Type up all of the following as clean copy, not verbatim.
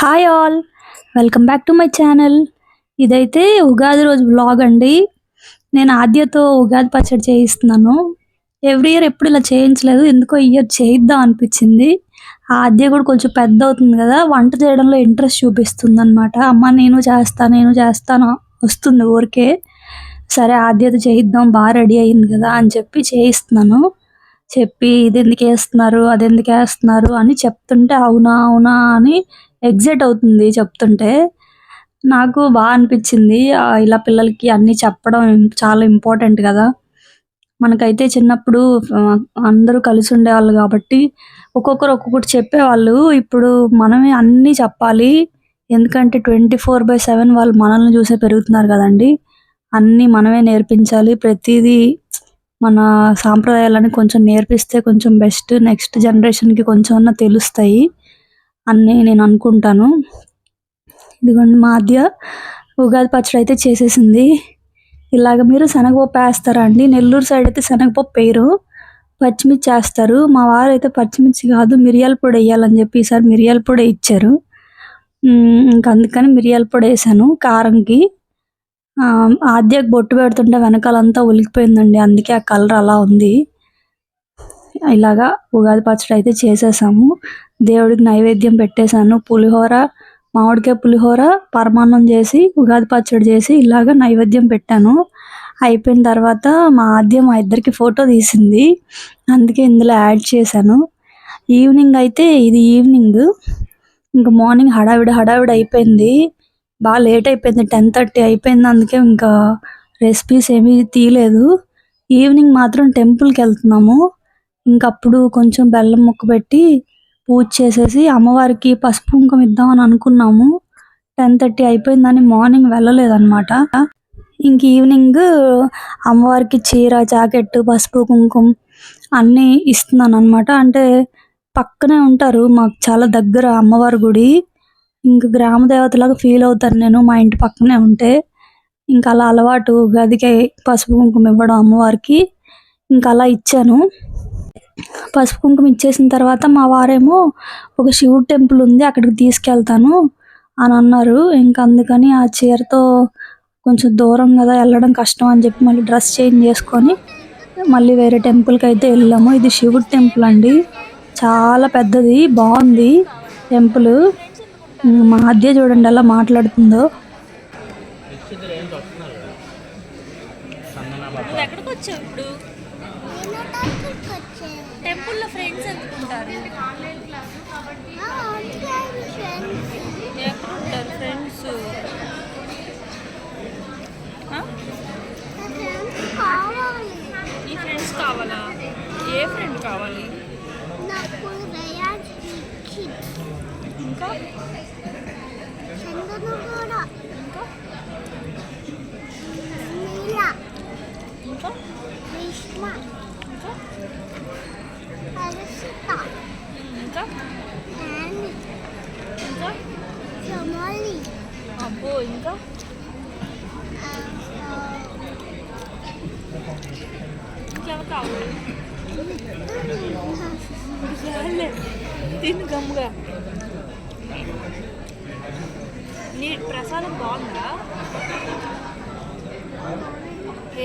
Hi all, welcome back to my channel. ఇదైతే ఉగాది రోజు vlog అండి. నేను ఆద్యతో ఉగాది పచ్చడి చేయిస్తున్నాను. ఎవ్రీ ఇయర్ ఎప్పుడు ఇలా చేయించలేదు, ఎందుకో ఈ ఇయర్ చేయిద్దాం అనిపించింది. ఆద్య కూడా కొంచెం పెద్ద అవుతుంది కదా, వంట చేయడంలో ఇంట్రెస్ట్ చూపిస్తుంది అనమాట. అమ్మ నేను చేస్తాను వస్తుంది ఊరికే. సరే ఆద్యత చేయిద్దాం, బాగా రెడీ అయింది కదా అని చెప్పి చేయిస్తున్నాను. చెప్పి ఇది ఎందుకు వేస్తున్నారు అది ఎందుకు వేస్తున్నారు అని చెప్తుంటే అవునా అవునా అని ఎగ్జైట్ అవుతుంది చెప్తుంటే. నాకు బాగా అనిపించింది. ఇలా పిల్లలకి అన్నీ చెప్పడం చాలా ఇంపార్టెంట్ కదా. మనకైతే చిన్నప్పుడు అందరూ కలిసి ఉండేవాళ్ళు కాబట్టి ఒక్కొక్కరు ఒక్కొక్కటి చెప్పేవాళ్ళు. ఇప్పుడు మనమే అన్నీ చెప్పాలి, ఎందుకంటే 24/7 వాళ్ళు మనల్ని చూసే పెరుగుతున్నారు కదండి. అన్నీ మనమే నేర్పించాలి. ప్రతిదీ మన సాంప్రదాయాలని కొంచెం నేర్పిస్తే కొంచెం బెస్ట్. నెక్స్ట్ జనరేషన్కి కొంచెం అన్నా తెలుస్తాయి అని నేను అనుకుంటాను. ఇదిగోండి మా ఆద్య ఉగాది పచ్చడి అయితే చేసేసింది. ఇలాగ మీరు శనగపప్పు వేస్తారా అండి? నెల్లూరు సైడ్ అయితే శనగపప్పు వేయరు, పచ్చిమిర్చి వేస్తారు. మా వారు అయితే పచ్చిమిర్చి కాదు మిరియాల పొడి వేయాలని చెప్పి ఈసారి మిరియాల పొడి ఇచ్చారు. ఇంకా అందుకని మిరియాల పొడి వేసాను కారంకి. ఆద్యకు బొట్టు పెడుతుంటే వెనకాలంతా ఉలికిపోయిందండి, అందుకే ఆ కలర్ అలా ఉంది. ఇలాగా ఉగాది పచ్చడి అయితే చేసేసాము. దేవుడికి నైవేద్యం పెట్టేశాను. పులిహోర, మామిడికాయ పులిహోర, పరమాన్నం చేసి ఉగాది పచ్చడి చేసి ఇలాగ నైవేద్యం పెట్టాను. అయిపోయిన తర్వాత మా ఆద్య మా ఇద్దరికి ఫోటో తీసింది, అందుకే ఇందులో యాడ్ చేశాను. ఈవినింగ్ అయితే ఇది ఈవినింగ్, ఇంకా మార్నింగ్ హడావిడి అయిపోయింది. బాగా లేట్ అయిపోయింది, 10:30 అయిపోయింది. అందుకే ఇంకా రెసిపీస్ ఏమీ తీయలేదు. ఈవినింగ్ మాత్రం టెంపుల్కి వెళ్తున్నాము. ఇంకప్పుడు కొంచెం బెల్లం ముక్క పెట్టి పూజ చేసేసి అమ్మవారికి పసుపు కుంకుమ ఇద్దామని అనుకున్నాము. 10:30 అయిపోయిందని మార్నింగ్ వెళ్ళలేదన్నమాట. ఇంక ఈవినింగ్ అమ్మవారికి చీర, జాకెట్, పసుపు కుంకుమ అన్నీ ఇస్తున్నాను అనమాట. అంటే పక్కనే ఉంటారు, మాకు చాలా దగ్గర అమ్మవారి గుడి. ఇంక గ్రామ దేవతలాగా ఫీల్ అవుతాను నేను మా ఇంటి పక్కనే ఉంటే. ఇంకా అలా అలవాటు గదికి పసుపు కుంకుమ ఇవ్వడం అమ్మవారికి. ఇంకా అలా ఇచ్చాను. పసుపు కుంకుమ ఇచ్చేసిన తర్వాత మా వారేమో ఒక శివుడు టెంపుల్ ఉంది అక్కడికి తీసుకెళ్తాను అని అన్నారు. ఇంకా అందుకని ఆ చీరతో కొంచెం దూరం కదా వెళ్ళడం కష్టం అని చెప్పి మళ్ళీ డ్రెస్ చేంజ్ చేసుకొని మళ్ళీ వేరే టెంపుల్కి అయితే వెళ్ళాము. ఇది శివుడు టెంపుల్ అండి, చాలా పెద్దది, బాగుంది టెంపుల్. మా ఆద్య చూడండి ఎలా మాట్లాడుతుందో. ఎక్కడికి వచ్చావు ఇప్పుడు? టెంపుల్లో ఫ్రెండ్స్ ఎందుకుంటారు? ఎక్కడుంటారు ఫ్రెండ్స్? ఈ ఫ్రెండ్స్ కావాలా? ఏ ఫ్రెండ్ కావాలి? ఇంకా అబ్బో ఇంకా ఇంకెవరు కావాలి? తిను గమ్ముగా. నీ ప్రసాదం బాగుందా?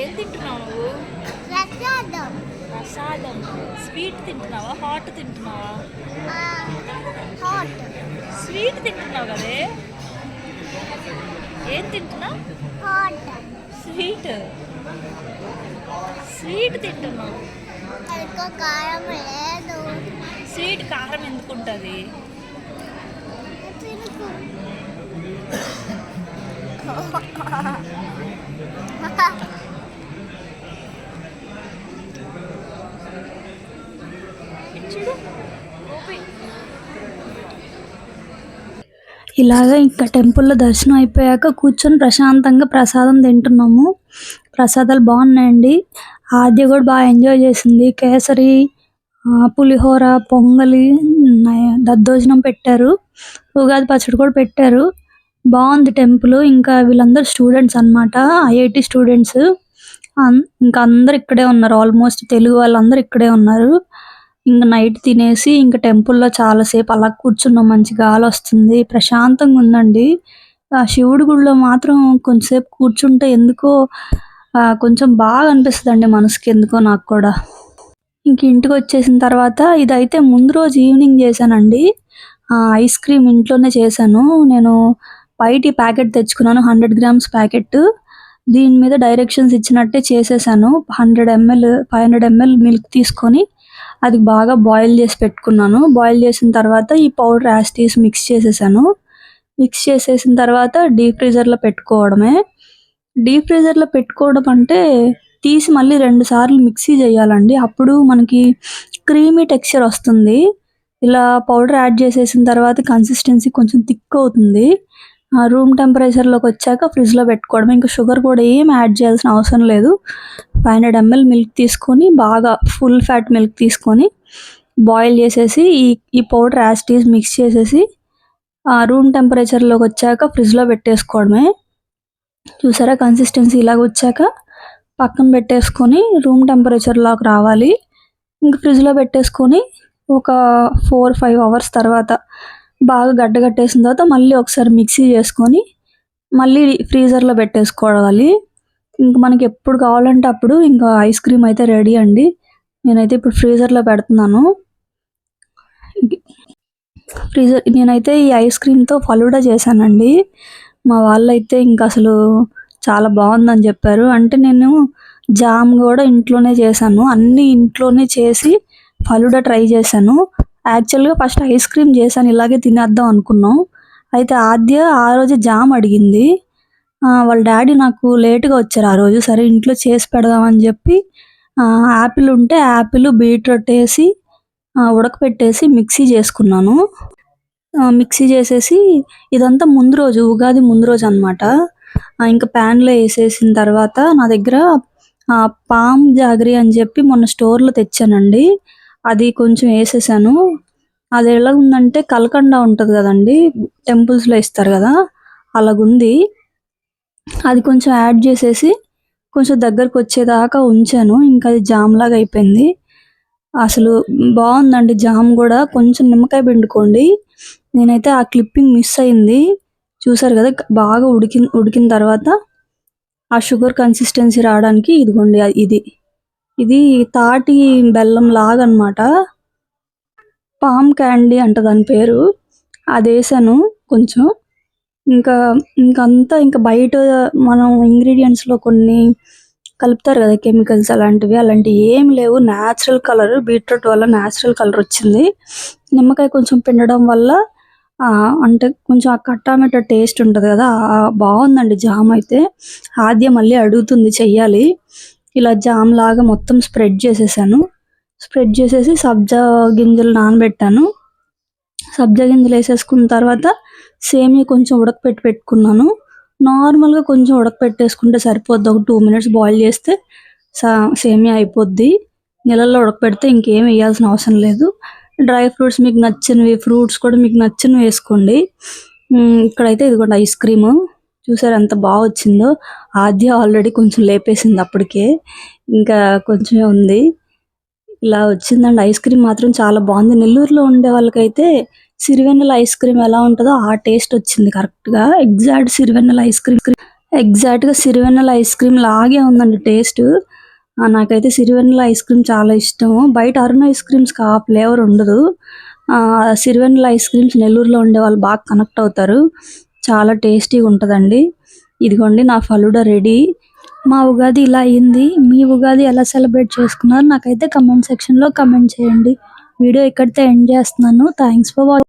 ఏం తింటున్నావు నువ్వు? ప్రసాదం. స్వీట్ తింటున్నావా, హాట్ తింటున్నావా? స్వీట్ తింటున్నావు కదే, ఏం తింటున్నావు? స్వీట్ తింటున్నావు. స్వీట్ కారం ఎందుకు ఉంటుంది? ఇలాగ ఇంకా టెంపుల్లో దర్శనం అయిపోయాక కూర్చొని ప్రశాంతంగా ప్రసాదం తింటున్నాము. ప్రసాదాలు బాగున్నాయండి. ఆద్య కూడా బాగా ఎంజాయ్ చేసింది. కేసరి, పులిహోర, పొంగలి, దద్దోజనం పెట్టారు. ఉగాది పచ్చడి కూడా పెట్టారు. బాగుంది టెంపుల్. ఇంకా వీళ్ళందరూ స్టూడెంట్స్ అనమాట, ఐఐటి స్టూడెంట్స్. ఇంకా అందరు ఇక్కడే ఉన్నారు, ఆల్మోస్ట్ తెలుగు వాళ్ళందరూ ఇక్కడే ఉన్నారు. ఇంక నైట్ తినేసి ఇంక టెంపుల్‌లో చాలాసేపు అలా కూర్చున్నాం. మంచి గాలొస్తుంది. ప్రశాంతంగా ఉందండి. ఆ శివుడి గుడిలో మాత్రం కొంచెంసేపు కూర్చుంటే ఎందుకో కొంచెం బాగా అనిపిస్తదండి మనసుకి ఎందుకో నాకు కూడా. ఇంక ఇంటికొచ్చేసిన తర్వాత ఇదైతే ముందు రోజు ఈవినింగ్ చేశానండి. ఐస్ క్రీమ్ ఇంట్లోనే చేశాను. నేను బయట ఈ ప్యాకెట్ తెచ్చుకున్నాను. 100 గ్రామ్స్ ప్యాకెట్టు. దీని మీద డైరెక్షన్స్ ఇచ్చినట్టే చేసేసాను. 100 ఎంఎల్, 500 ఎంఎల్ మిల్క్ తీసుకొని అది బాగా బాయిల్ చేసి పెట్టుకున్నాను. బాయిల్ చేసిన తర్వాత ఈ పౌడర్ యాస్ టీజ్ మిక్స్ చేసేసాను. మిక్స్ చేసేసిన తర్వాత డీప్ ఫ్రీజర్‌లో పెట్టుకోవడమే. డీప్ ఫ్రీజర్‌లో పెట్టుకోవడం అంటే తీసి మళ్ళీ 2 సార్లు మిక్సీ చేయాలండి. అప్పుడు మనకి క్రీమీ టెక్స్చర్ వస్తుంది. ఇలా పౌడర్ యాడ్ చేసేసిన తర్వాత కన్సిస్టెన్సీ కొంచెం థిక్ అవుతుంది. రూమ్ టెంపరేచర్‌లోకి వచ్చాక ఫ్రిడ్జ్‌లో పెట్టుకోవడమే. ఇంకా షుగర్ కూడా ఏం యాడ్ చేయాల్సిన అవసరం లేదు. 500 ఎంఎల్ మిల్క్ తీసుకొని బాగా ఫుల్ ఫ్యాట్ మిల్క్ తీసుకొని బాయిల్ చేసేసి ఈ పౌడర్ యాస్ టీజ్ మిక్స్ చేసేసి రూమ్ టెంపరేచర్‌లోకి వచ్చాక ఫ్రిడ్జ్‌లో పెట్టేసుకోవడమే. చూసారా కన్సిస్టెన్సీ ఇలాగ వచ్చాక పక్కన పెట్టేసుకొని రూమ్ టెంపరేచర్‌లోకి రావాలి. ఇంక ఫ్రిడ్జ్‌లో పెట్టేసుకొని ఒక 4, 5 అవర్స్ తర్వాత బాగా గడ్డగట్టేసిన తర్వాత మళ్ళీ ఒకసారి మిక్సీ చేసుకొని మళ్ళీ ఫ్రీజర్‌లో పెట్టేసుకోవాలి. ఇంక మనకి ఎప్పుడు కావాలంటే అప్పుడు ఇంకా ఐస్ క్రీమ్ అయితే రెడీ అండి. నేనైతే ఇప్పుడు ఫ్రీజర్‌లో పెడుతున్నాను. నేనైతే ఈ ఐస్ క్రీమ్‌తో ఫలూడా చేశానండి. మా వాళ్ళైతే ఇంక అసలు చాలా బాగుందని చెప్పారు. అంటే నేను జామ్ కూడా ఇంట్లోనే చేశాను. అన్నీ ఇంట్లోనే చేసి ఫలూడా ట్రై చేశాను. యాక్చువల్‌గా ఫస్ట్ ఐస్ క్రీమ్ చేశాను. ఇలాగే తినేద్దాం అనుకున్నాం. అయితే ఆద్య ఆ రోజే జామ్ అడిగింది. వాళ్ళ డాడీ నాకు లేట్‌గా వచ్చారు ఆ రోజు. సరే ఇంట్లో చేసి పెడదామని చెప్పి యాపిల్ ఉంటే యాపిల్, బీట్రూట్ ఏసి ఉడకపెట్టేసి మిక్సీ చేసుకున్నాను. మిక్సీ చేసేసి ఇదంతా ముందు రోజు ఉగాది ముందు రోజు అనమాట. ఇంకా ప్యాన్‌లో ఏసేసిన తర్వాత నా దగ్గర పామ్ జాగరీ అని చెప్పి మొన్న స్టోర్‌లో తెచ్చానండి. అది కొంచెం ఏసేసాను. అది ఎలాగుందంటే కలకండ ఉంటది కదండీ! టెంపుల్స్‌లో ఇస్తారు కదా! అలాగుంది. అది కొంచెం యాడ్ చేసేసి కొంచెం దగ్గరకొచ్చేదాకా ఉంచాను. ఇంకా అది జామ్‌లాగా అయిపోయింది. అసలు బావుందండి జామ్ గూడా. కొంచెం నిమ్మకాయ పిండుకోండి. నేనైతే ఆ క్లిప్పింగ్ మిస్ అయింది. చూసారు గదా! బాగా ఉడికిన తర్వాత ఆ షుగర్ కన్సిస్టెన్సీ రావడానికి ఇదిగోండి ఇది. ఇది తాటి బెల్లం లాగనమాట. పామ్ క్యాండీ అంట దాని పేరు. అదేసాను కొంచెం. ఇంకా ఇంకా బయట మనం ఇంగ్రీడియెంట్స్‌లో కొన్ని కలుపుతారు కదా కెమికల్స్ అలాంటివి ఏమి లేవు. న్యాచురల్ కలర్ బీట్రూట్ వల్ల న్యాచురల్ కలర్ వచ్చింది. నిమ్మకాయ కొంచెం పిండడం వల్ల అంటే కొంచెం ఆ ఖట్టా-మిట్టా టేస్ట్ ఉంటది కదా! బావుందండి జామ్ అయితే. ఆద్య మళ్ళీ అడుగుతుంది చెయ్యాలి. ఇలా జామ్ లాగా మొత్తం స్ప్రెడ్ చేసేసాను. స్ప్రెడ్ చేసేసి సబ్జా గింజలు నానబెట్టాను. సబ్జా గింజలు వేసేసుకున్న తర్వాత సేమియా కొంచెం పెట్టుకున్నాను. నార్మల్‌గా కొంచెం ఉడకపెట్టేసుకుంటే సరిపోద్ది. ఒక 2 మినిట్స్ బాయిల్ చేస్తే సేమియా అయిపోద్ది. నీళ్ళల్లో ఉడకపెడితే ఇంకేం వేయాల్సిన అవసరం లేదు. డ్రై ఫ్రూట్స్ మీకు నచ్చినవి, ఫ్రూట్స్ కూడా మీకు నచ్చినవి వేసుకోండి. ఇక్కడైతే ఇదిగోండి ఐస్ క్రీము. చూసారా ఎంత బాగా వచ్చిందో. ఆద్య ఆల్రెడీ కొంచెం లేపేసింది అప్పటికే. ఇంకా కొంచెమే ఉంది. ఇలా వచ్చిందండి ఐస్ క్రీమ్ మాత్రం చాలా బాగుంది. నెల్లూరులో ఉండే వాళ్ళకైతే సిరివెన్నెల ఐస్ క్రీమ్ ఎలా ఉంటదో ఆ టేస్ట్ వచ్చింది కరెక్ట్‌గా. ఎగ్జాక్ట్‌గా సిరివెన్నెల ఐస్ క్రీమ్ లాగే ఉందండి టేస్ట్. నాకైతే సిరివెన్నెల ఐస్ క్రీమ్ చాలా ఇష్టము. బయట అరుణ్ ఐస్ క్రీమ్స్‌కి ఆ ఫ్లేవర్ ఉండదు. సిరివెన్నెల ఐస్ క్రీమ్స్ నెల్లూరులో ఉండేవాళ్ళు బాగా కనెక్ట్ అవుతారు. చాలా టేస్టీగా ఉంటదండి. ఇదిగోండి నా ఫలూడా రెడీ. మా ఉగాది ఇలా అయింది. మీ ఉగాది ఎలా సెలబ్రేట్ చేసుకున్నారు? నాకైతే కామెంట్ సెక్షన్‌లో కామెంట్ చేయండి. వీడియో ఇక్కడితో ఎండ్ చేస్తున్నాను. Thanks for watching.